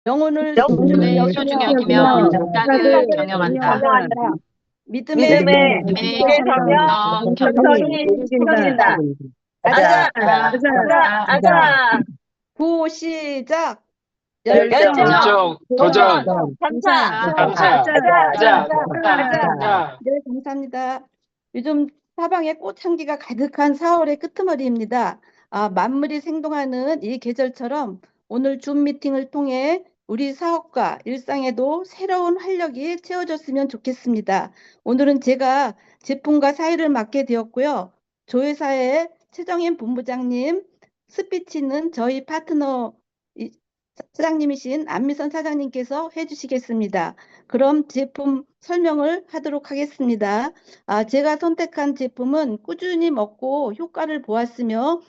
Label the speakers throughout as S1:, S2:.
S1: 영혼을
S2: 영혼을
S1: 소중히
S2: 소중히
S1: 여기며
S2: 여기며
S1: 국가를
S2: 국가를 경영한다.
S1: 경영한다. 믿음의
S2: 믿음의
S1: 기초에 서며
S2: 기초에 서며
S1: 겸손히
S2: 겸손히
S1: 섬긴다.
S2: 섬긴다.
S1: 아자,
S2: 아자, 아자, 아자,
S1: 아자.
S2: 아자.
S1: 구호 시작. 열정,
S2: 열정,
S3: 열정,
S1: 도전,
S3: 도전,
S2: 감사,
S3: 감사,
S1: 아자,
S3: 아자,
S2: 아자.
S3: 아자.
S1: 네, 감사합니다. 요즘 사방에 꽃향기가 가득한 4월의 끄트머리입니다. 만물이 생동하는 이 계절처럼 오늘 줌 미팅을 통해 우리 사업과 일상에도 새로운 활력이 채워졌으면 좋겠습니다. 오늘은 제가 제품과 사회를 맡게 되었고요. 조회사의 최정인 본부장님, 스피치는 저희 파트너 사장님이신 안미선 사장님께서 해주시겠습니다. 그럼 제품 설명을 하도록 하겠습니다. 제가 선택한 제품은 꾸준히 먹고 효과를 보았으며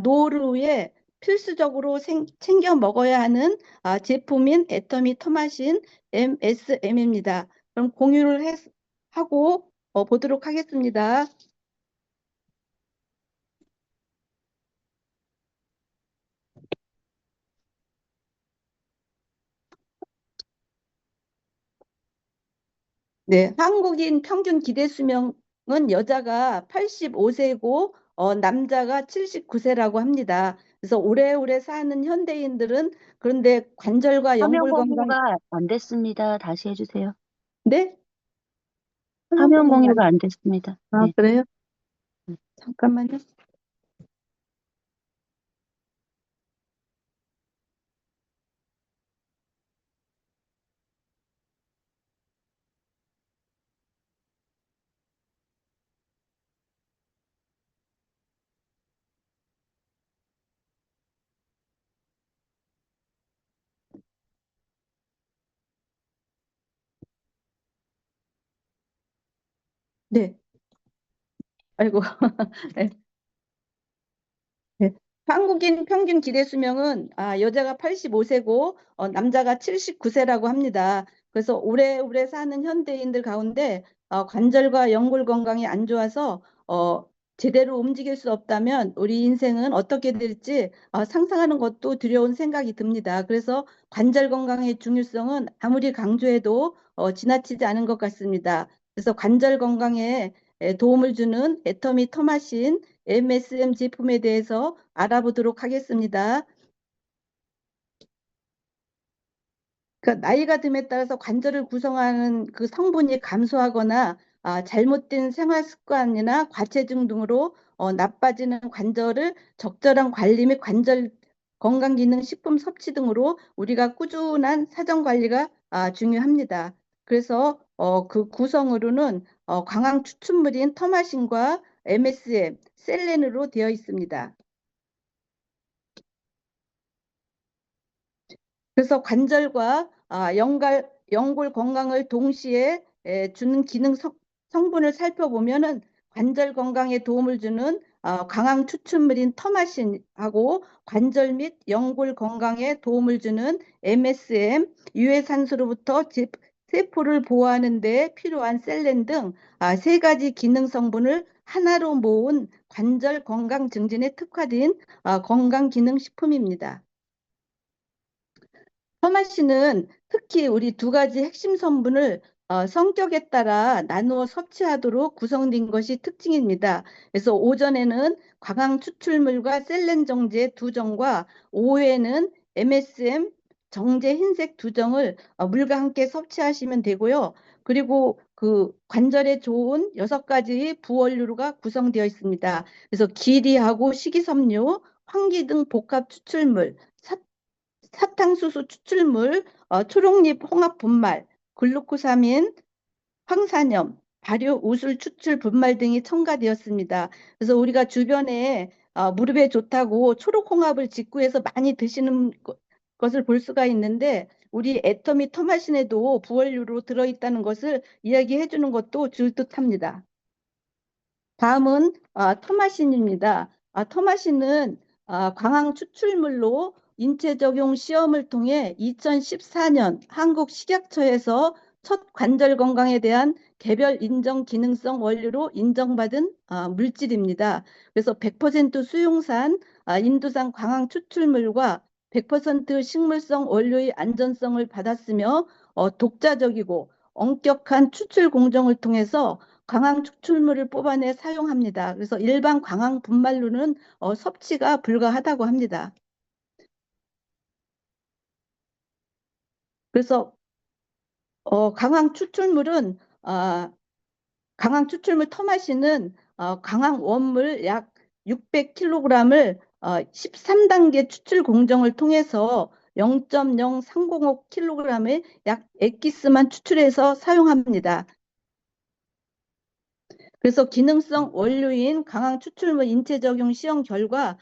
S1: 노후를 위해 필수적으로 챙겨 먹어야 하는 제품인 애터미 토마신 MSM입니다. 그럼 공유를 하고 보도록 하겠습니다. 네, 한국인 평균 기대 수명은 여자가 85세고 남자가 79세라고 합니다. 그래서 오래오래 사는 현대인들은 그런데 관절과
S4: 화면
S1: 연골 건강.
S4: 공유가 안 됐습니다. 다시 해주세요.
S1: 네? 화면
S4: 화면
S1: 공유가
S4: 공유가 안 됐습니다. 네.
S1: 그래요? 잠깐만요. 네. 아이고. 네. 네. 한국인 평균 기대 수명은 여자가 85세고 남자가 79세라고 합니다. 그래서 오래오래 사는 현대인들 가운데 관절과 연골 건강이 안 좋아서 제대로 움직일 수 없다면 우리 인생은 어떻게 될지 상상하는 것도 두려운 생각이 듭니다. 그래서 관절 건강의 중요성은 아무리 강조해도 지나치지 않은 것 같습니다. 그래서 관절 건강에 도움을 주는 애터미 토마신 MSM 제품에 대해서 알아보도록 하겠습니다. 그 나이가 듦에 따라서 관절을 구성하는 그 성분이 감소하거나 잘못된 생활 습관이나 과체중 등으로 나빠지는 관절을 적절한 관리 및 관절 건강기능식품 섭취 등으로 우리가 꾸준한 사정 관리가 중요합니다. 그래서 그 구성으로는 광항 추출물인 터마신과 MSM, 셀렌으로 되어 있습니다. 그래서 관절과 연골 건강을 동시에 주는 기능 성분을 살펴보면은 관절 건강에 도움을 주는 강황 추출물인 터마신하고 관절 및 연골 건강에 도움을 주는 MSM, 유해산소로부터 세포를 보호하는 데 필요한 셀렌 등 세 가지 기능 성분을 하나로 모은 관절 건강 증진에 특화된 건강 기능 식품입니다. 서만 씨는 특히 우리 두 가지 핵심 성분을 성격에 따라 나누어 섭취하도록 구성된 것이 특징입니다. 그래서 오전에는 광항 추출물과 셀렌 정제 두 정과 오후에는 MSM 정제 흰색 두 정을 물과 함께 섭취하시면 되고요. 그리고 그 관절에 좋은 6가지 부원료가 구성되어 있습니다. 그래서 기리하고 식이섬유, 황기 등 복합 추출물, 사탕수수 추출물, 초록잎 홍합 분말, 글루코사민, 황산염, 발효 우술 추출 분말 등이 첨가되었습니다. 그래서 우리가 주변에 무릎에 좋다고 초록 홍합을 직구해서 많이 드시는 것을 볼 수가 있는데 우리 애터미 토마신에도 부원료로 들어있다는 것을 이야기해 주는 것도 줄듯합니다. 다음은 토마신입니다. 토마신은 광항 추출물로 인체 적용 시험을 통해 2014년 한국 식약처에서 첫 관절 건강에 대한 개별 인정 기능성 원료로 인정받은 물질입니다. 그래서 100% 수용산 인도산 광항 추출물과 100% 식물성 원료의 안전성을 받았으며 독자적이고 엄격한 추출 공정을 통해서 광학 추출물을 뽑아내 사용합니다. 그래서 일반 광학 분말로는 섭취가 불가하다고 합니다. 그래서 강황 추출물은 강황 추출물 토마신은 강황 원물 약 600kg을 13단계 추출 공정을 통해서 0.0305kg의 약 엑기스만 추출해서 사용합니다. 그래서 기능성 원료인 강황 추출물 인체 적용 시험 결과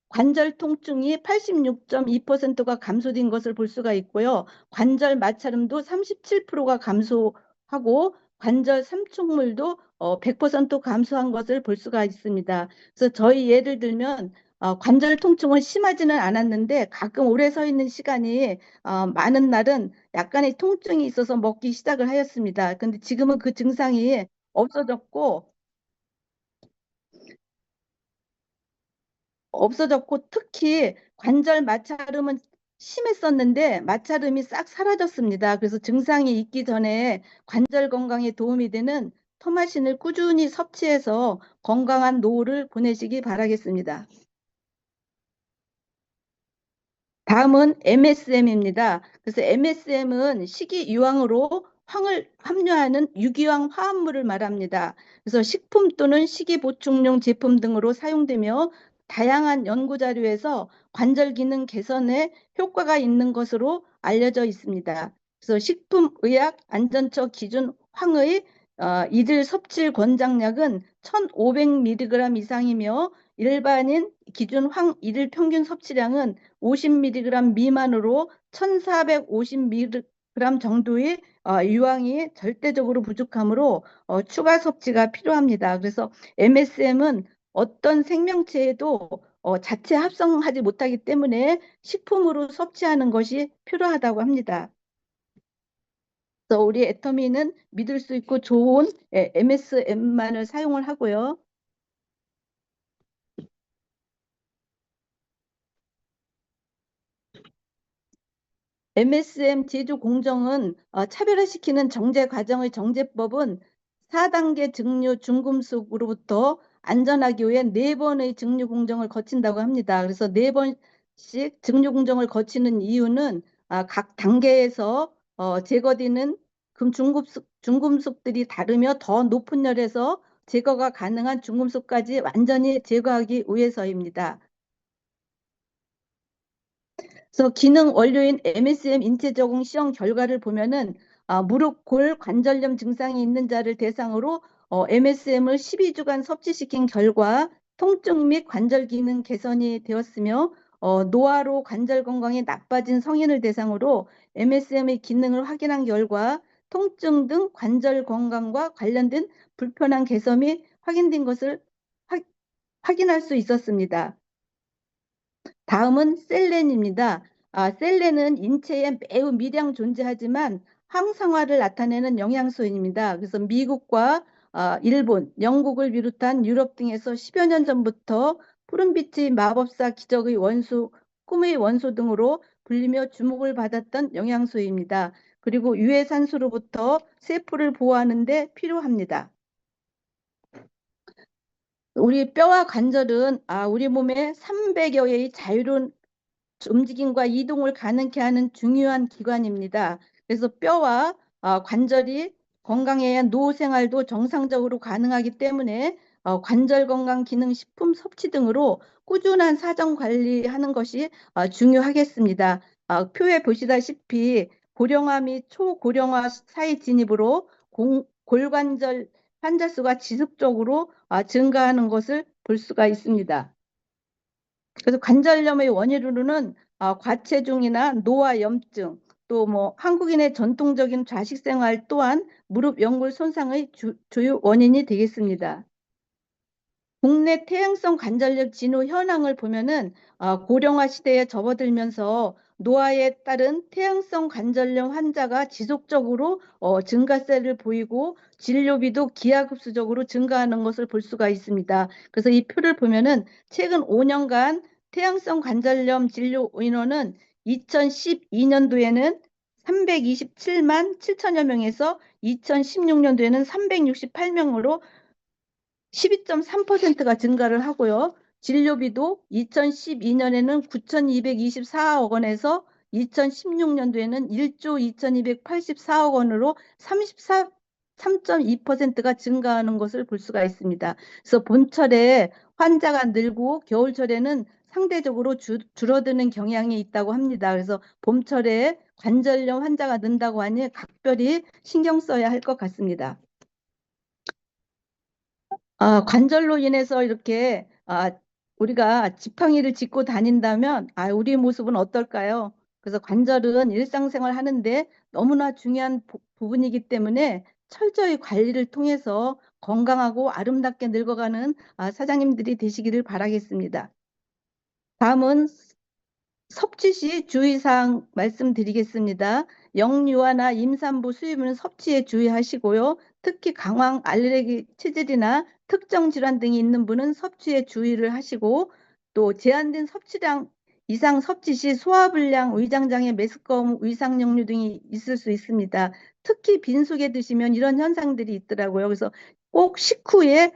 S1: 관절 통증이 86.2%가 감소된 것을 볼 수가 있고요. 관절 마찰음도 37%가 감소하고 관절 삼촉물도 100% 감소한 것을 볼 수가 있습니다. 그래서 저희 예를 들면 관절 통증은 심하지는 않았는데 가끔 오래 서 있는 시간이 많은 날은 약간의 통증이 있어서 먹기 시작을 하였습니다. 근데 지금은 그 증상이 없어졌고 특히 관절 마찰음은 심했었는데 마찰음이 싹 사라졌습니다. 그래서 증상이 있기 전에 관절 건강에 도움이 되는 토마신을 꾸준히 섭취해서 건강한 노후를 보내시기 바라겠습니다. 다음은 MSM입니다. 그래서 MSM은 식이유황으로 황을 함유하는 유기황 화합물을 말합니다. 그래서 식품 또는 식이보충용 제품 등으로 사용되며 다양한 연구 자료에서 관절 기능 개선에 효과가 있는 것으로 알려져 있습니다. 그래서 식품의약 안전처 기준 황의 이들 섭취 권장량은 1,500mg 이상이며 일반인 기준 황 이들 평균 섭취량은 50mg 미만으로 1,450mg 정도의 유황이 절대적으로 부족하므로 추가 섭취가 필요합니다. 그래서 MSM은 어떤 생명체에도 자체 합성하지 못하기 때문에 식품으로 섭취하는 것이 필요하다고 합니다. 그래서 우리 애터미는 믿을 수 있고 좋은 MSM만을 사용을 하고요. MSM 제조 공정은 차별화시키는 정제 과정의 정제법은 4단계 증류 중금속으로부터 안전하기 위해 4번의 증류 공정을 거친다고 합니다. 그래서 4번씩 증류 공정을 거치는 이유는 각 단계에서 제거되는 중금속들이 다르며 더 높은 열에서 제거가 가능한 중금속까지 완전히 제거하기 위해서입니다. 그래서 기능 원료인 MSM 인체 적응 시험 결과를 보면은 무릎, 골, 관절염 증상이 있는 자를 대상으로 MSM을 12주간 섭취시킨 결과 통증 및 관절 기능 개선이 되었으며 노화로 관절 건강이 나빠진 성인을 대상으로 MSM의 기능을 확인한 결과 통증 등 관절 건강과 관련된 불편한 개선이 확인된 것을 확인할 수 있었습니다. 다음은 셀렌입니다. 셀렌은 인체에 매우 미량 존재하지만 항상화를 나타내는 영양소입니다. 그래서 미국과 일본, 영국을 비롯한 유럽 등에서 10여 년 전부터 푸른빛의 마법사 기적의 원소, 꿈의 원소 등으로 불리며 주목을 받았던 영양소입니다. 그리고 유해산소로부터 세포를 보호하는 데 필요합니다. 우리 뼈와 관절은 우리 몸에 300여 개의 자유로운 움직임과 이동을 가능케 하는 중요한 기관입니다. 그래서 뼈와 관절이 건강해야 노후 생활도 정상적으로 가능하기 때문에 관절 건강 기능 식품 섭취 등으로 꾸준한 사정 관리하는 것이 중요하겠습니다. 표에 보시다시피 고령화 및 초고령화 사이 진입으로 골관절 환자 수가 지속적으로 증가하는 것을 볼 수가 있습니다. 그래서 관절염의 원인으로는 과체중이나 노화 염증, 또 뭐 한국인의 전통적인 좌식 생활 또한 무릎 연골 손상의 주요 원인이 되겠습니다. 국내 태양성 관절염 진후 현황을 보면은 고령화 시대에 접어들면서 노화에 따른 태양성 관절염 환자가 지속적으로 증가세를 보이고 진료비도 기하급수적으로 증가하는 것을 볼 수가 있습니다. 그래서 이 표를 보면은 최근 5년간 태양성 관절염 진료 인원은 2012년도에는 327만 7천여 명에서 2016년도에는 368명으로 12.3%가 증가를 하고요. 진료비도 2012년에는 9,224억 원에서 2016년도에는 1조 2,284억 원으로 3.2%가 증가하는 것을 볼 수가 있습니다. 그래서 봄철에 환자가 늘고 겨울철에는 상대적으로 줄어드는 경향이 있다고 합니다. 그래서 봄철에 관절염 환자가 는다고 하니 각별히 신경 써야 할 것 같습니다. 관절로 인해서 이렇게 우리가 지팡이를 짚고 다닌다면 우리 모습은 어떨까요? 그래서 관절은 일상생활 하는데 너무나 중요한 부분이기 때문에 철저히 관리를 통해서 건강하고 아름답게 늙어가는 사장님들이 되시기를 바라겠습니다. 다음은 섭취 시 주의사항 말씀드리겠습니다. 영유아나 임산부 수유는 섭취에 주의하시고요. 특히 강황 알레르기 체질이나 특정 질환 등이 있는 분은 섭취에 주의를 하시고 또 제한된 섭취량 이상 섭취 시 소화불량, 위장장애, 메스꺼움, 위상역류 등이 있을 수 있습니다. 특히 빈속에 드시면 이런 현상들이 있더라고요. 그래서 꼭 식후에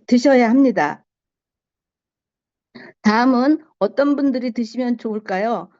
S1: 드셔야 합니다. 다음은 어떤 분들이 드시면 좋을까요?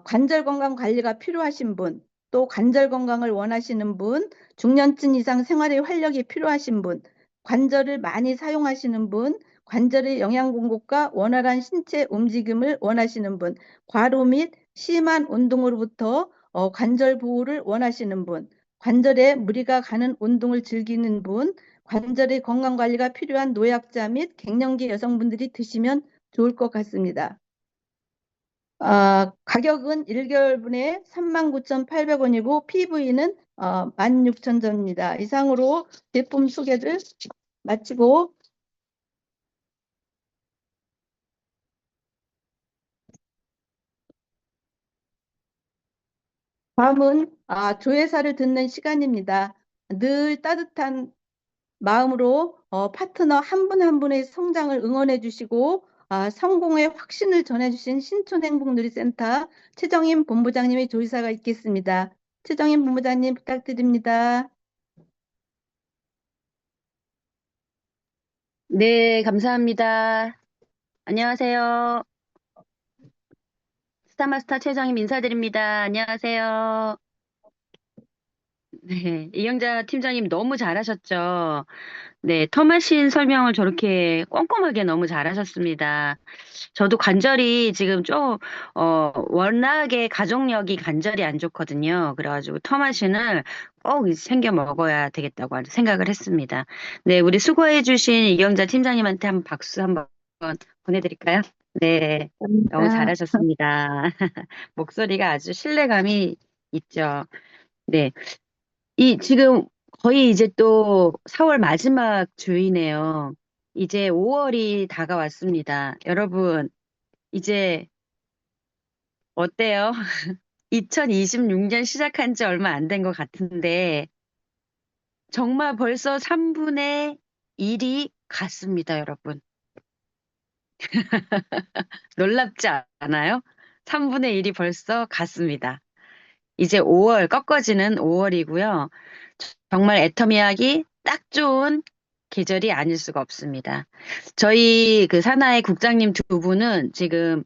S1: 관절 건강 관리가 필요하신 분, 또 관절 건강을 원하시는 분, 중년층 이상 생활에 활력이 필요하신 분, 관절을 많이 사용하시는 분, 관절의 영양 공급과 원활한 신체 움직임을 원하시는 분, 과로 및 심한 운동으로부터 관절 보호를 원하시는 분, 관절에 무리가 가는 운동을 즐기는 분, 관절의 건강 관리가 필요한 노약자 및 갱년기 여성분들이 드시면 좋을 것 같습니다. 가격은 1개월분에 39,800원이고 PV는 16,000전입니다. 이상으로 제품 소개를 마치고 다음은 조회사를 듣는 시간입니다. 늘 따뜻한 마음으로 파트너 한 분 한 분의 성장을 응원해 주시고 성공의 확신을 전해주신 신촌행복누리센터 최정임 본부장님의 조의사가 있겠습니다. 최정임 본부장님 부탁드립니다.
S4: 네, 감사합니다. 안녕하세요. 스타마스터 최정임 인사드립니다. 안녕하세요. 네, 이경자 팀장님 너무 잘하셨죠? 네, 터마신 설명을 저렇게 꼼꼼하게 너무 잘하셨습니다. 저도 관절이 지금 워낙에 가족력이 관절이 안 좋거든요. 그래가지고 터마신을 꼭 챙겨 먹어야 되겠다고 생각을 했습니다. 네, 우리 수고해주신 이경자 팀장님한테 한번 박수 한번 보내드릴까요? 네, 너무 잘하셨습니다. 목소리가 아주 신뢰감이 있죠. 네, 지금 거의 이제 또 4월 마지막 주이네요. 이제 5월이 다가왔습니다. 여러분, 이제 어때요? 2026년 시작한 지 얼마 안 된 것 같은데, 정말 벌써 3분의 1이 갔습니다, 여러분. 놀랍지 않아요? 3분의 1이 벌써 갔습니다. 이제 5월, 꺾어지는 5월이고요. 정말 애터미하기 딱 좋은 계절이 아닐 수가 없습니다. 저희 그 사나이 국장님 두 분은 지금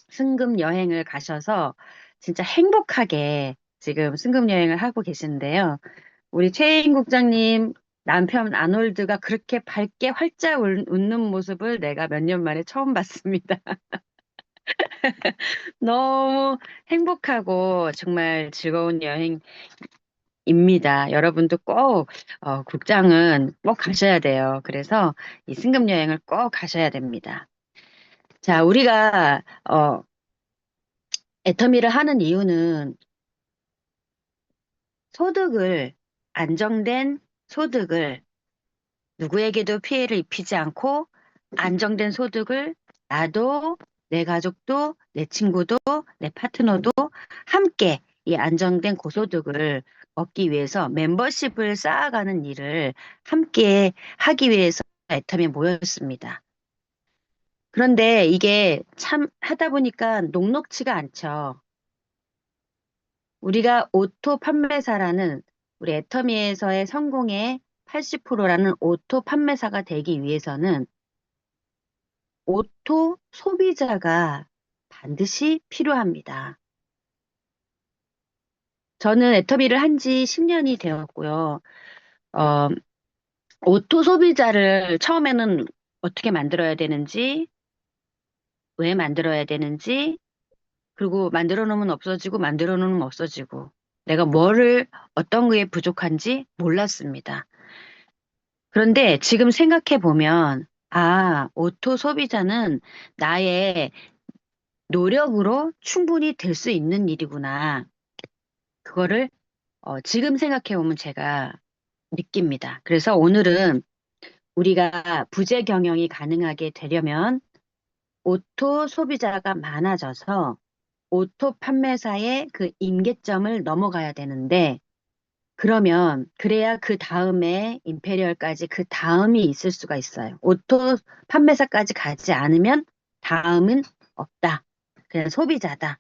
S4: 승급 여행을 가셔서 진짜 행복하게 지금 승급 여행을 하고 계신데요. 우리 최인 국장님 남편 아놀드가 그렇게 밝게 활짝 웃는 모습을 내가 몇 년 만에 처음 봤습니다. 너무 행복하고 정말 즐거운 여행입니다. 여러분도 꼭 국장은 꼭 가셔야 돼요. 그래서 이 승급 여행을 꼭 가셔야 됩니다. 자, 우리가 애터미를 하는 이유는 안정된 소득을 누구에게도 피해를 입히지 않고 안정된 소득을 나도 내 가족도 내 친구도 내 파트너도 함께 이 안정된 고소득을 얻기 위해서 멤버십을 쌓아가는 일을 함께 하기 위해서 애터미에 모였습니다. 그런데 이게 참 하다 보니까 녹록치가 않죠. 우리가 오토 판매사라는 우리 애터미에서의 성공의 80%라는 오토 판매사가 되기 위해서는 오토 소비자가 반드시 필요합니다. 저는 애터미를 한 지 10년이 되었고요. 어, 오토 소비자를 처음에는 어떻게 만들어야 되는지, 왜 만들어야 되는지, 그리고 만들어 놓으면 없어지고, 만들어 놓으면 없어지고, 내가 뭐를, 어떤 거에 부족한지 몰랐습니다. 그런데 지금 생각해 보면, 아, 오토 소비자는 나의 노력으로 충분히 될 수 있는 일이구나. 그거를 지금 생각해 보면 제가 느낍니다. 그래서 오늘은 우리가 부재 경영이 가능하게 되려면 오토 소비자가 많아져서 오토 판매사의 그 임계점을 넘어가야 되는데 그러면 그래야 그 다음에 임페리얼까지 그 다음이 있을 수가 있어요. 오토 판매사까지 가지 않으면 다음은 없다. 그냥 소비자다.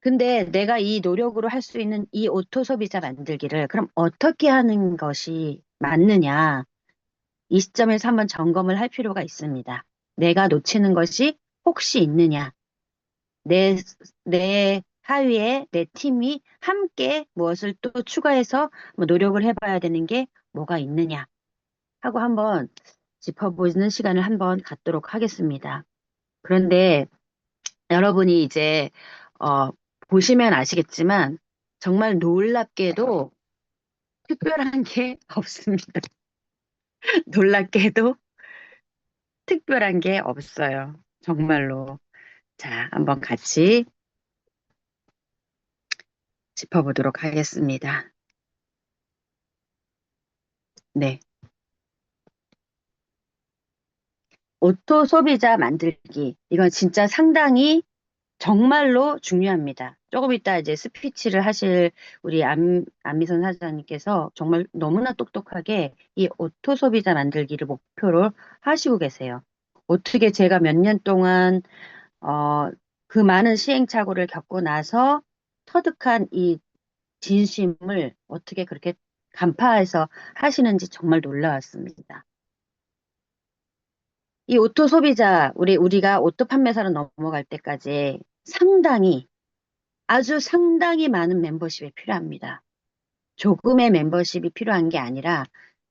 S4: 근데 내가 이 노력으로 할 수 있는 이 오토 소비자 만들기를 그럼 어떻게 하는 것이 맞느냐? 이 시점에서 한번 점검을 할 필요가 있습니다. 내가 놓치는 것이 혹시 있느냐? 내, 내 하위에 내 팀이 함께 무엇을 또 추가해서 뭐 노력을 해봐야 되는 게 뭐가 있느냐? 하고 한번 짚어보는 시간을 한번 갖도록 하겠습니다. 그런데 여러분이 이제, 어, 보시면 아시겠지만 정말 놀랍게도 특별한 게 없습니다. 놀랍게도 특별한 게 없어요. 정말로. 자, 한번 같이 짚어보도록 하겠습니다. 네. 오토 소비자 만들기. 이건 진짜 상당히 정말로 중요합니다. 조금 이따 이제 스피치를 하실 우리 안미선 사장님께서 정말 너무나 똑똑하게 이 오토 소비자 만들기를 목표로 하시고 계세요. 어떻게 제가 몇 년 동안 그 많은 시행착오를 겪고 나서 터득한 이 진심을 어떻게 그렇게 간파해서 하시는지 정말 놀라웠습니다. 이 오토 소비자, 우리가 오토 판매사로 넘어갈 때까지 상당히, 아주 상당히 많은 멤버십이 필요합니다. 조금의 멤버십이 필요한 게 아니라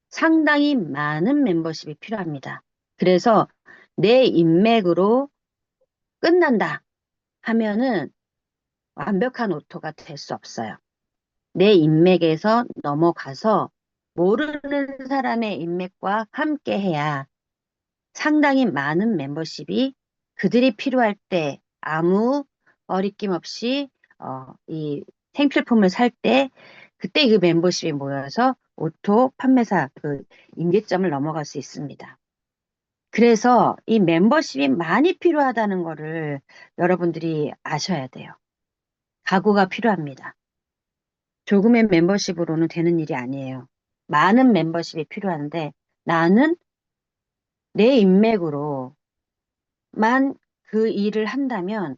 S4: 상당히 많은 멤버십이 필요합니다. 그래서 내 인맥으로 끝난다 하면은 완벽한 오토가 될 수 없어요. 내 인맥에서 넘어가서 모르는 사람의 인맥과 함께 해야 상당히 많은 멤버십이 그들이 필요할 때 아무 어리낌 없이 이 생필품을 살 때 그때 그 멤버십이 모여서 오토 판매사 그 임계점을 넘어갈 수 있습니다. 그래서 이 멤버십이 많이 필요하다는 거를 여러분들이 아셔야 돼요. 각오가 필요합니다. 조금의 멤버십으로는 되는 일이 아니에요. 많은 멤버십이 필요한데 나는 내 인맥으로만 그 일을 한다면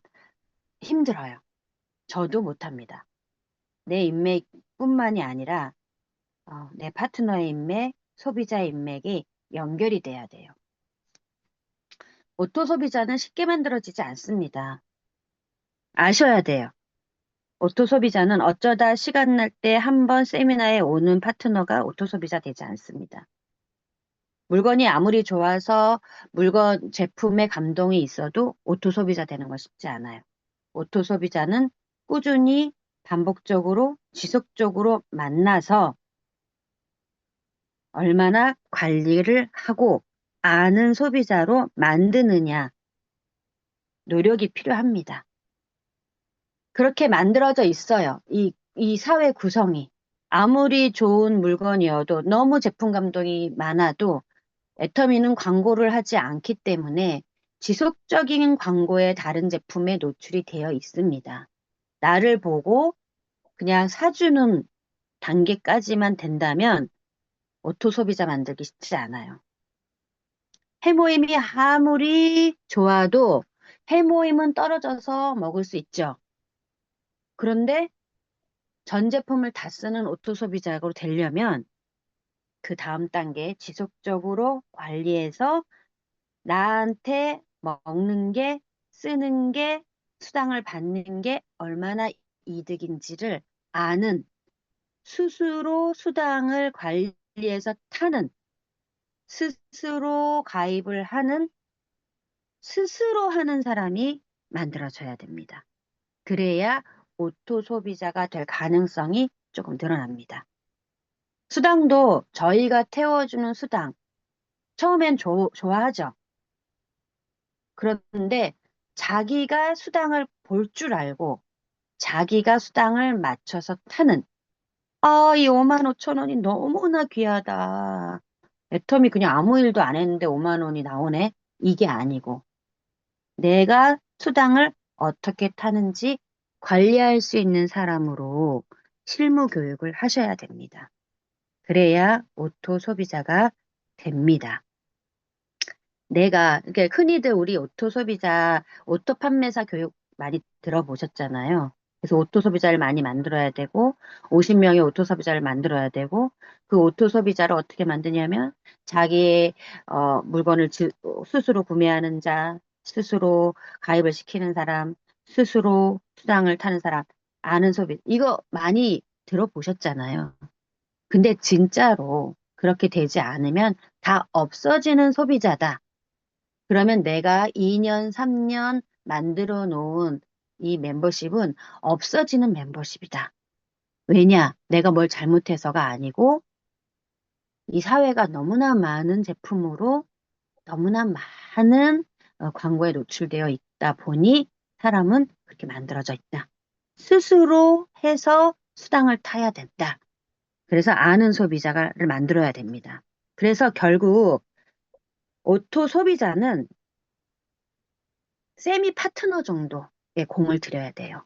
S4: 힘들어요. 저도 못합니다. 내 인맥뿐만이 아니라 내 파트너의 인맥, 소비자의 인맥이 연결이 돼야 돼요. 오토 소비자는 쉽게 만들어지지 않습니다. 아셔야 돼요. 오토 소비자는 어쩌다 시간 날 때 한 번 세미나에 오는 파트너가 오토 소비자 되지 않습니다. 물건이 아무리 좋아서 물건 제품에 감동이 있어도 오토 소비자 되는 건 쉽지 않아요. 오토 소비자는 꾸준히 반복적으로 지속적으로 만나서 얼마나 관리를 하고 아는 소비자로 만드느냐 노력이 필요합니다. 그렇게 만들어져 있어요. 이 사회 구성이. 아무리 좋은 물건이어도 너무 제품 감동이 많아도 애터미는 광고를 하지 않기 때문에 지속적인 광고에 다른 제품에 노출이 되어 있습니다. 나를 보고 그냥 사주는 단계까지만 된다면 오토 소비자 만들기 쉽지 않아요. 해모임이 아무리 좋아도 해모임은 떨어져서 먹을 수 있죠. 그런데 전 제품을 다 쓰는 오토 소비자로 되려면 그 다음 단계 지속적으로 관리해서 나한테 먹는 게, 쓰는 게, 수당을 받는 게 얼마나 이득인지를 아는, 스스로 수당을 관리해서 타는, 스스로 가입을 하는, 스스로 하는 사람이 만들어져야 됩니다. 그래야 오토 소비자가 될 가능성이 조금 늘어납니다. 수당도 저희가 태워주는 수당, 처음엔 좋아하죠. 그런데 자기가 수당을 볼 줄 알고 자기가 수당을 맞춰서 타는 이 5만 5천 원이 너무나 귀하다. 애텀이 그냥 아무 일도 안 했는데 5만 원이 나오네. 이게 아니고 내가 수당을 어떻게 타는지 관리할 수 있는 사람으로 실무 교육을 하셔야 됩니다. 그래야 오토 소비자가 됩니다. 그러니까 흔히들 우리 오토 소비자, 오토 판매사 교육 많이 들어보셨잖아요. 그래서 오토 소비자를 많이 만들어야 되고, 50명의 오토 소비자를 만들어야 되고, 그 오토 소비자를 어떻게 만드냐면, 자기의 물건을 스스로 구매하는 자, 스스로 가입을 시키는 사람, 스스로 수당을 타는 사람, 아는 소비, 이거 많이 들어보셨잖아요. 근데 진짜로 그렇게 되지 않으면 다 없어지는 소비자다. 그러면 내가 2년, 3년 만들어 놓은 이 멤버십은 없어지는 멤버십이다. 왜냐? 내가 뭘 잘못해서가 아니고 이 사회가 너무나 많은 제품으로 너무나 많은 광고에 노출되어 있다 보니 사람은 그렇게 만들어져 있다. 스스로 해서 수당을 타야 된다. 그래서 아는 소비자를 만들어야 됩니다. 그래서 결국 오토 소비자는 세미 파트너 정도의 공을 들여야 돼요.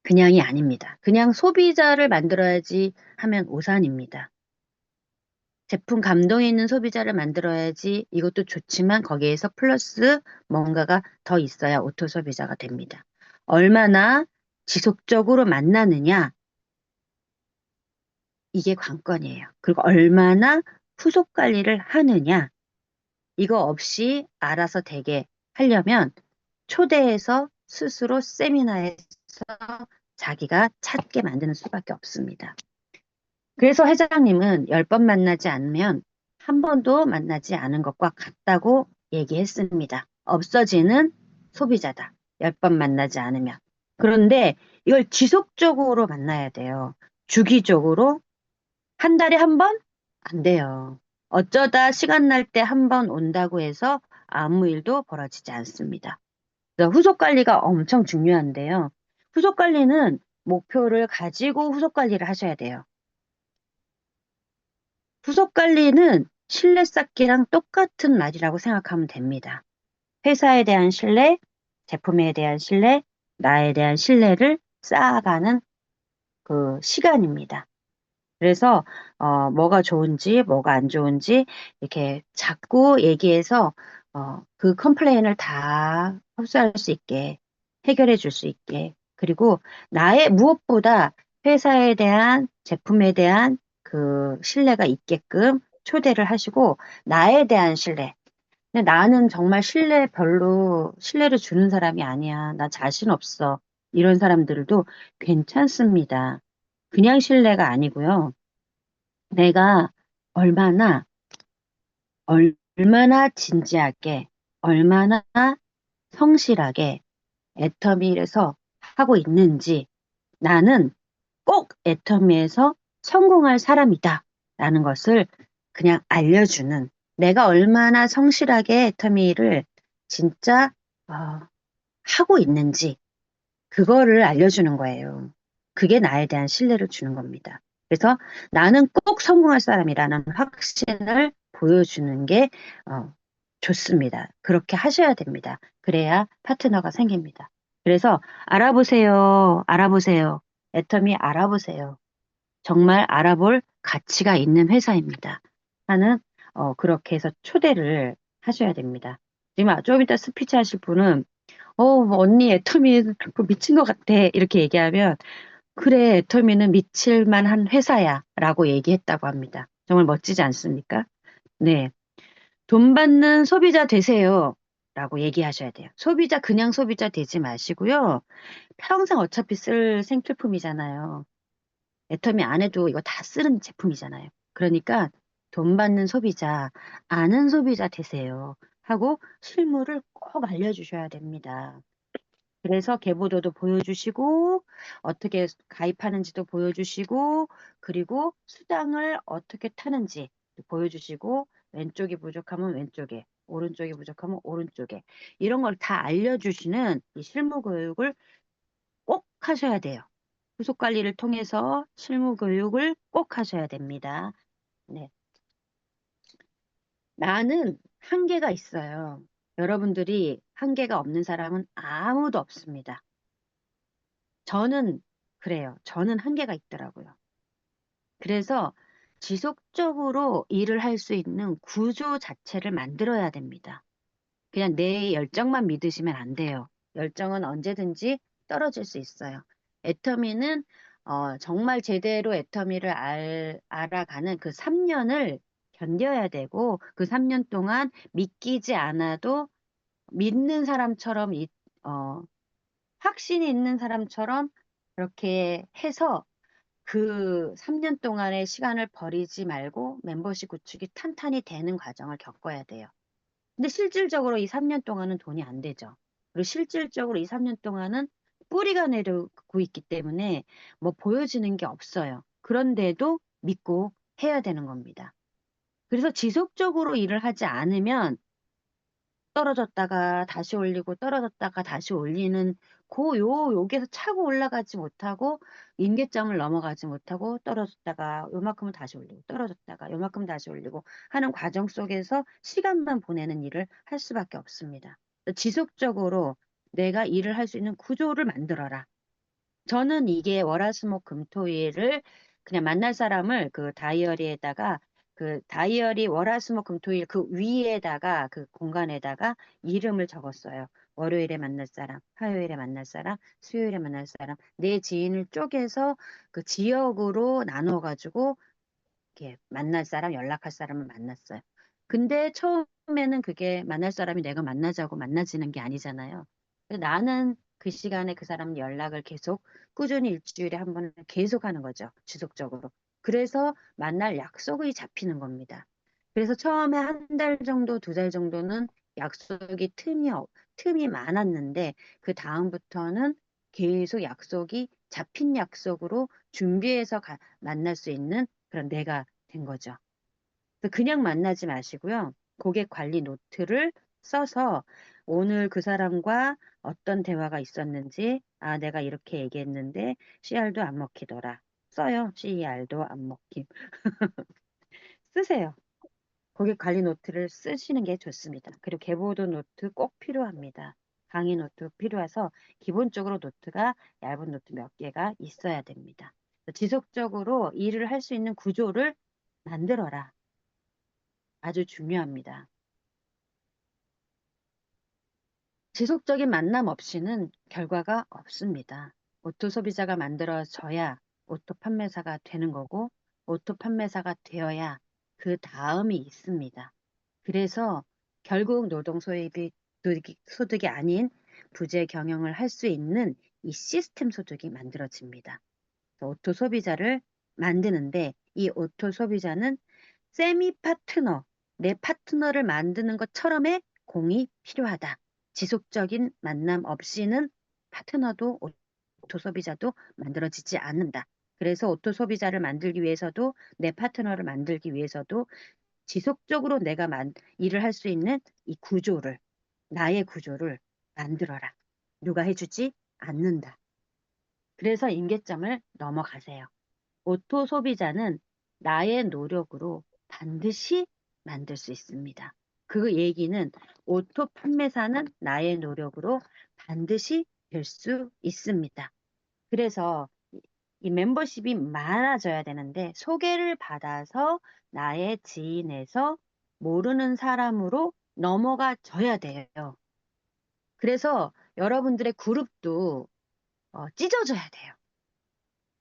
S4: 그냥이 아닙니다. 그냥 소비자를 만들어야지 하면 오산입니다. 제품 감동이 있는 소비자를 만들어야지 이것도 좋지만 거기에서 플러스 뭔가가 더 있어야 오토 소비자가 됩니다. 얼마나 지속적으로 만나느냐 이게 관건이에요. 그리고 얼마나 후속 관리를 하느냐 이거 없이 알아서 되게 하려면 초대해서 스스로 세미나에서 자기가 찾게 만드는 수밖에 없습니다. 그래서 회장님은 10번 만나지 않으면 한 번도 만나지 않은 것과 같다고 얘기했습니다. 없어지는 소비자다. 10번 만나지 않으면. 그런데 이걸 지속적으로 만나야 돼요. 주기적으로 한 달에 한 번? 안 돼요. 어쩌다 시간 날 때 한 번 온다고 해서 아무 일도 벌어지지 않습니다. 그래서 후속 관리가 엄청 중요한데요. 후속 관리는 목표를 가지고 후속 관리를 하셔야 돼요. 후속 관리는 신뢰 쌓기랑 똑같은 말이라고 생각하면 됩니다. 회사에 대한 신뢰, 제품에 대한 신뢰, 나에 대한 신뢰를 쌓아가는 그 시간입니다. 그래서 뭐가 좋은지 뭐가 안 좋은지 이렇게 자꾸 얘기해서 그 컴플레인을 다 흡수할 수 있게 해결해 줄 수 있게 그리고 나의 무엇보다 회사에 대한 제품에 대한 그 신뢰가 있게끔 초대를 하시고 나에 대한 신뢰 근데 나는 정말 별로 신뢰를 주는 사람이 아니야. 나 자신 없어. 이런 사람들도 괜찮습니다. 그냥 신뢰가 아니고요. 내가 얼마나, 얼마나 진지하게, 얼마나 성실하게 애터미에서 하고 있는지 나는 꼭 애터미에서 성공할 사람이다. 라는 것을 그냥 알려주는 내가 얼마나 성실하게 애터미를 진짜 하고 있는지 그거를 알려주는 거예요. 그게 나에 대한 신뢰를 주는 겁니다. 그래서 나는 꼭 성공할 사람이라는 확신을 보여주는 게 좋습니다. 그렇게 하셔야 됩니다. 그래야 파트너가 생깁니다. 그래서 알아보세요. 알아보세요. 애터미 알아보세요. 정말 알아볼 가치가 있는 회사입니다. 하는 그렇게 해서 초대를 하셔야 됩니다. 지금 좀 이따 스피치 하실 분은 언니 애터미 그 미친 것 같아 이렇게 얘기하면 그래 애터미는 미칠 만한 회사야 라고 얘기했다고 합니다. 정말 멋지지 않습니까? 네. 돈 받는 소비자 되세요 라고 얘기하셔야 돼요. 소비자 그냥 소비자 되지 마시고요. 평생 어차피 쓸 생필품이잖아요. 애터미 안 해도 이거 다 쓰는 제품이잖아요. 그러니까 돈 받는 소비자, 아는 소비자 되세요 하고 실물을 꼭 알려주셔야 됩니다. 그래서 계보도도 보여주시고 어떻게 가입하는지도 보여주시고 그리고 수당을 어떻게 타는지 보여주시고 왼쪽이 부족하면 왼쪽에 오른쪽이 부족하면 오른쪽에 이런 걸 다 알려주시는 이 실무 교육을 꼭 하셔야 돼요. 후속 관리를 통해서 실무 교육을 꼭 하셔야 됩니다. 네. 나는 한계가 있어요. 여러분들이 한계가 없는 사람은 아무도 없습니다. 저는 그래요. 저는 한계가 있더라고요. 그래서 지속적으로 일을 할 수 있는 구조 자체를 만들어야 됩니다. 그냥 내 열정만 믿으시면 안 돼요. 열정은 언제든지 떨어질 수 있어요. 애터미는 정말 제대로 애터미를 알아가는 그 3년을 견뎌야 되고 그 3년 동안 믿기지 않아도 믿는 사람처럼 확신이 있는 사람처럼 그렇게 해서 그 3년 동안의 시간을 버리지 말고 멤버십 구축이 탄탄히 되는 과정을 겪어야 돼요. 근데 실질적으로 이 3년 동안은 돈이 안 되죠. 그리고 실질적으로 이 3년 동안은 뿌리가 내리고 있기 때문에 뭐 보여지는 게 없어요. 그런데도 믿고 해야 되는 겁니다. 그래서 지속적으로 일을 하지 않으면 떨어졌다가 다시 올리고 떨어졌다가 다시 올리는 여기에서 차고 올라가지 못하고 임계점을 넘어가지 못하고 떨어졌다가 요만큼은 다시 올리고 떨어졌다가 요만큼 다시 올리고 하는 과정 속에서 시간만 보내는 일을 할 수밖에 없습니다. 지속적으로 내가 일을 할 수 있는 구조를 만들어라. 저는 이게 월화수목금토일을 그냥 만날 사람을 그 다이어리에다가 그 다이어리 월화수목금토일 그 위에다가 그 공간에다가 이름을 적었어요. 월요일에 만날 사람, 화요일에 만날 사람, 수요일에 만날 사람, 내 지인을 쪼개서 그 지역으로 나눠가지고 이렇게 만날 사람, 연락할 사람을 만났어요. 근데 처음에는 그게 만날 사람이 내가 만나자고 만나지는 게 아니잖아요. 나는 그 시간에 그 사람 연락을 계속 꾸준히 일주일에 한 번은 계속 하는 거죠. 지속적으로. 그래서 만날 약속이 잡히는 겁니다. 그래서 처음에 한 달 정도, 2달 정도는 약속이 틈이 많았는데 그 다음부터는 계속 약속이 잡힌 약속으로 준비해서 만날 수 있는 그런 내가 된 거죠. 그래서 그냥 만나지 마시고요. 고객 관리 노트를 써서 오늘 그 사람과 어떤 대화가 있었는지, 내가 이렇게 얘기했는데 CR도 안 먹히더라. 써요. CR도 안 먹힘. 쓰세요. 고객 관리 노트를 쓰시는 게 좋습니다. 그리고 계보도 노트 꼭 필요합니다. 강의 노트 필요해서 기본적으로 노트가 얇은 노트 몇 개가 있어야 됩니다. 지속적으로 일을 할 수 있는 구조를 만들어라. 아주 중요합니다. 지속적인 만남 없이는 결과가 없습니다. 오토 소비자가 만들어져야 오토 판매사가 되는 거고 오토 판매사가 되어야 그 다음이 있습니다. 그래서 결국 노동 소득이 아닌 부재 경영을 할 수 있는 이 시스템 소득이 만들어집니다. 오토 소비자를 만드는데 이 오토 소비자는 세미 파트너, 내 파트너를 만드는 것처럼의 공이 필요하다. 지속적인 만남 없이는 파트너도 오토 소비자도 만들어지지 않는다. 그래서 오토 소비자를 만들기 위해서도 내 파트너를 만들기 위해서도 지속적으로 내가 일을 할 수 있는 이 구조를, 나의 구조를 만들어라. 누가 해주지 않는다. 그래서 임계점을 넘어가세요. 오토 소비자는 나의 노력으로 반드시 만들 수 있습니다. 그 얘기는 오토 판매사는 나의 노력으로 반드시 될 수 있습니다. 그래서 이 멤버십이 많아져야 되는데 소개를 받아서 나의 지인에서 모르는 사람으로 넘어가져야 돼요. 그래서 여러분들의 그룹도 찢어져야 돼요.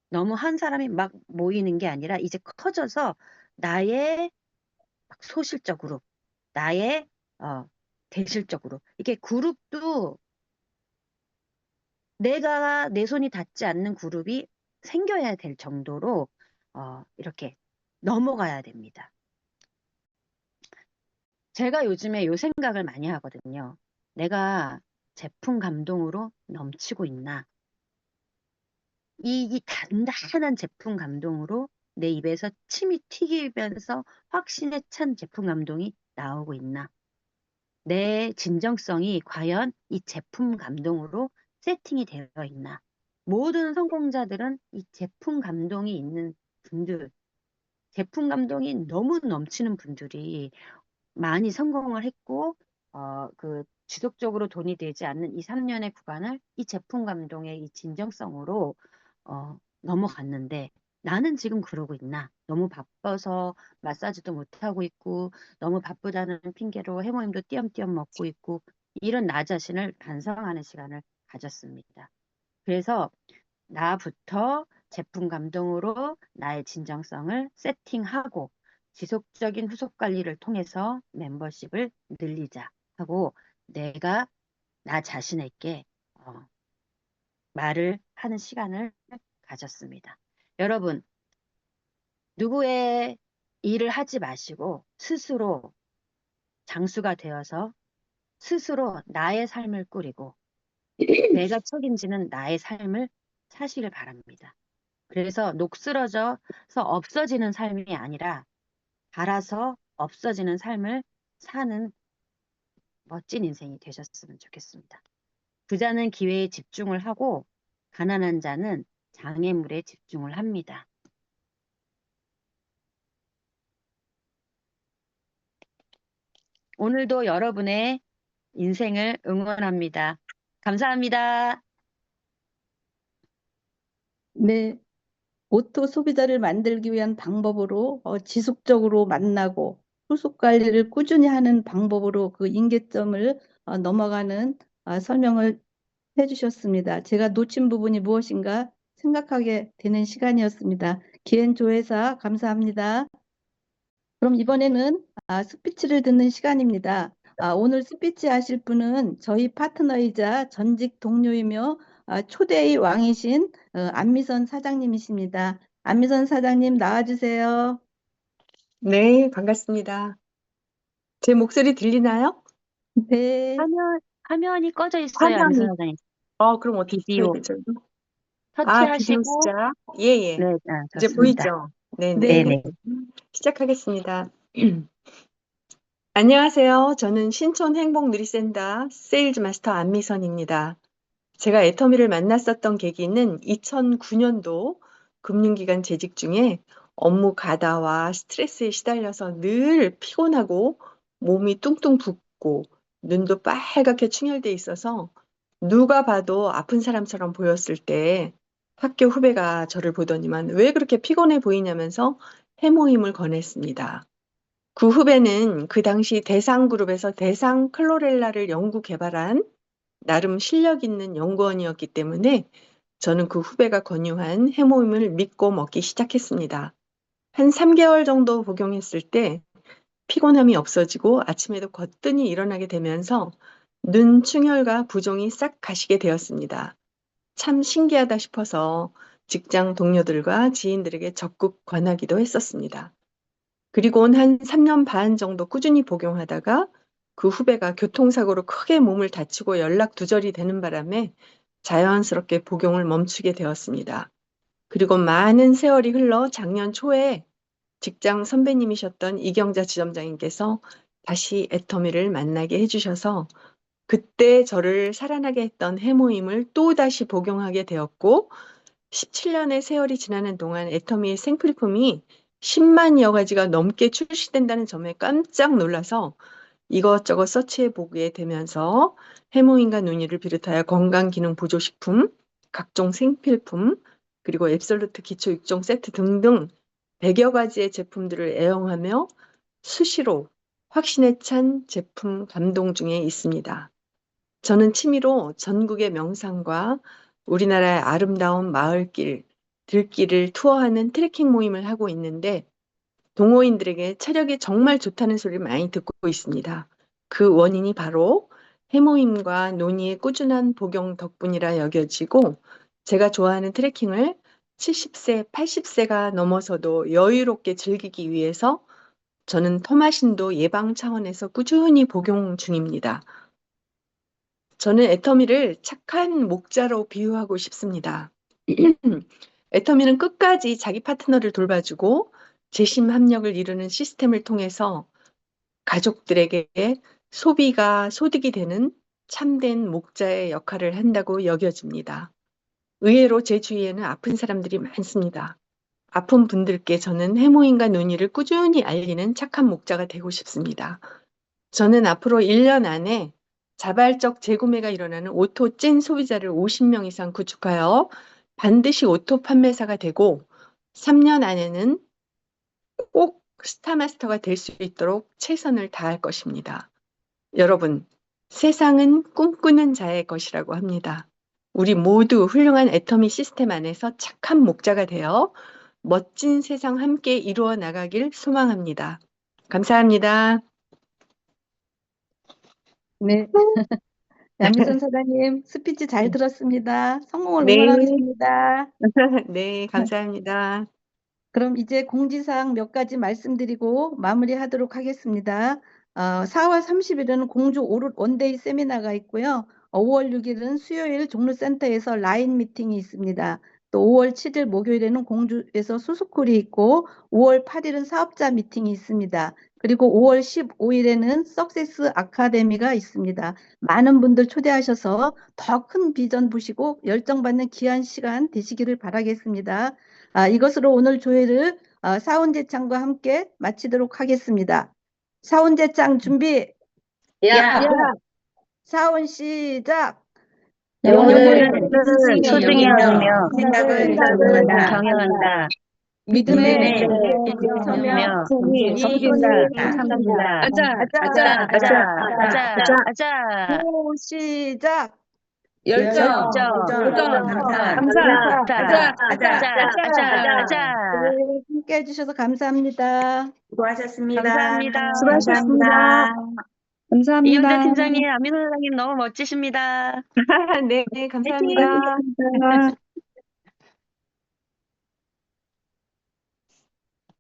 S4: 너무 한 사람이 막 모이는 게 아니라 이제 커져서 나의 막 소실적 그룹, 나의 대실적 그룹. 이게 그룹도 내가 내 손이 닿지 않는 그룹이 생겨야 될 정도로 이렇게 넘어가야 됩니다. 제가 요즘에 요 생각을 많이 하거든요. 내가 제품 감동으로 넘치고 있나? 이 단단한 제품 감동으로 내 입에서 침이 튀기면서 확신에 찬 제품 감동이 나오고 있나? 내 진정성이 과연 이 제품 감동으로 세팅이 되어 있나? 모든 성공자들은 이 제품 감동이 있는 분들, 제품 감동이 너무 넘치는 분들이 많이 성공을 했고, 지속적으로 돈이 되지 않는 이 3년의 구간을 이 제품 감동의 이 진정성으로 넘어갔는데, 나는 지금 그러고 있나? 너무 바빠서 마사지도 못하고 있고, 너무 바쁘다는 핑계로 해모임도 띄엄띄엄 먹고 있고, 이런 나 자신을 반성하는 시간을 가졌습니다. 그래서 나부터 제품 감동으로 나의 진정성을 세팅하고 지속적인 후속 관리를 통해서 멤버십을 늘리자 하고 내가 나 자신에게 말을 하는 시간을 가졌습니다. 여러분, 누구의 일을 하지 마시고 스스로 장수가 되어서 스스로 나의 삶을 꾸리고 내가 책임지는 나의 삶을 사시길 바랍니다. 그래서 녹슬어져서 없어지는 삶이 아니라 달아서 없어지는 삶을 사는 멋진 인생이 되셨으면 좋겠습니다. 부자는 기회에 집중을 하고 가난한 자는 장애물에 집중을 합니다. 오늘도 여러분의 인생을 응원합니다. 감사합니다.
S1: 네, 오토 소비자를 만들기 위한 방법으로 지속적으로 만나고 후속 관리를 꾸준히 하는 방법으로 그 임계점을 넘어가는 설명을 해주셨습니다. 제가 놓친 부분이 무엇인가 생각하게 되는 시간이었습니다. 기엔조회사 감사합니다. 그럼 이번에는 스피치를 듣는 시간입니다. 오늘 스피치 하실 분은 저희 파트너이자 전직 동료이며 초대의 왕이신 안미선 사장님이십니다. 안미선 사장님 나와주세요.
S3: 네, 반갑습니다. 제 목소리 들리나요?
S1: 네,
S4: 화면이 꺼져 있어요,
S3: 화면이.
S4: 안미선 사장님.
S3: 그럼 어떻게
S4: 비디오
S3: 해야 되죠? 비디오
S4: 터치하시고,
S3: 시작. 예, 예.
S4: 네,
S3: 이제
S4: 좋습니다.
S3: 보이죠? 네네.
S4: 네네.
S3: 시작하겠습니다. 안녕하세요. 저는 신촌 행복누리센터 세일즈 마스터 안미선입니다. 제가 애터미를 만났었던 계기는 2009년도 금융기관 재직 중에 업무 가다와 스트레스에 시달려서 늘 피곤하고 몸이 뚱뚱 붓고 눈도 빨갛게 충혈돼 있어서 누가 봐도 아픈 사람처럼 보였을 때 학교 후배가 저를 보더니만 왜 그렇게 피곤해 보이냐면서 해모임을 권했습니다. 그 후배는 그 당시 대상그룹에서 대상 클로렐라를 연구 개발한 나름 실력 있는 연구원이었기 때문에 저는 그 후배가 권유한 해모임을 믿고 먹기 시작했습니다. 한 3개월 정도 복용했을 때 피곤함이 없어지고 아침에도 거뜬히 일어나게 되면서 눈 충혈과 부종이 싹 가시게 되었습니다. 참 신기하다 싶어서 직장 동료들과 지인들에게 적극 권하기도 했었습니다. 그리고는 한 3년 반 정도 꾸준히 복용하다가 그 후배가 교통사고로 크게 몸을 다치고 연락두절이 되는 바람에 자연스럽게 복용을 멈추게 되었습니다. 그리고 많은 세월이 흘러 작년 초에 직장 선배님이셨던 이경자 지점장님께서 다시 애터미를 만나게 해주셔서 그때 저를 살아나게 했던 해모임을 또다시 복용하게 되었고 17년의 세월이 지나는 동안 애터미의 생필품이 10만여 가지가 넘게 출시된다는 점에 깜짝 놀라서 이것저것 서치해 보게 되면서 해모인과 눈이를 비롯하여 건강기능 보조식품, 각종 생필품, 그리고 앱솔루트 기초 6종 세트 등등 100여 가지의 제품들을 애용하며 수시로 확신에 찬 제품 감동 중에 있습니다. 저는 취미로 전국의 명상과 우리나라의 아름다운 마을길, 들길을 투어하는 트레킹 모임을 하고 있는데 동호인들에게 체력이 정말 좋다는 소리를 많이 듣고 있습니다. 그 원인이 바로 해모임과 논의의 꾸준한 복용 덕분이라 여겨지고 제가 좋아하는 트레킹을 70세, 80세가 넘어서도 여유롭게 즐기기 위해서 저는 토마신도 예방 차원에서 꾸준히 복용 중입니다. 저는 애터미를 착한 목자로 비유하고 싶습니다. 애터미는 끝까지 자기 파트너를 돌봐주고 재심 합력을 이루는 시스템을 통해서 가족들에게 소비가 소득이 되는 참된 목자의 역할을 한다고 여겨집니다. 의외로 제 주위에는 아픈 사람들이 많습니다. 아픈 분들께 저는 해모임과 논의를 꾸준히 알리는 착한 목자가 되고 싶습니다. 저는 앞으로 1년 안에 자발적 재구매가 일어나는 오토 찐 소비자를 50명 이상 구축하여 반드시 오토 판매사가 되고 3년 안에는 꼭 스타마스터가 될 수 있도록 최선을 다할 것입니다. 여러분, 세상은 꿈꾸는 자의 것이라고 합니다. 우리 모두 훌륭한 애터미 시스템 안에서 착한 목자가 되어 멋진 세상 함께 이루어 나가길 소망합니다. 감사합니다.
S1: 네. 양미선 사장님 스피치 잘 들었습니다. 성공을
S3: 네.
S1: 응원하겠습니다.
S3: 네, 감사합니다.
S1: 그럼 이제 공지사항 몇 가지 말씀드리고 마무리하도록 하겠습니다. 4월 30일은 공주 오롯 원데이 세미나가 있고요. 5월 6일은 수요일 종로센터에서 라인 미팅이 있습니다. 또 5월 7일 목요일에는 공주에서 수수콜이 있고 5월 8일은 사업자 미팅이 있습니다. 그리고 5월 15일에는 석세스 아카데미가 있습니다. 많은 분들 초대하셔서 더 큰 비전 보시고 열정받는 귀한 시간 되시기를 바라겠습니다. 이것으로 오늘 조회를 사운제창과 함께 마치도록 하겠습니다. 사운제창 준비,
S2: 야,
S1: 사운 시작.
S2: 영혼을
S4: 소중히 여기며
S2: 생각을
S4: 경영한다.
S1: 믿음의
S4: 서며
S2: 섬긴다.
S4: 섬긴다.
S2: 아자.
S4: 아자.
S1: 호 시작.
S2: 열정.
S4: 감사. 아자.
S1: 네, 함께 해주셔서 감사합니다.
S2: 수고하셨습니다.
S4: 감사합니다.
S3: 수고하셨습니다.
S4: 이영자 팀장님, 안민호 사장님 너무 멋지십니다.
S3: 네, 감사합니다.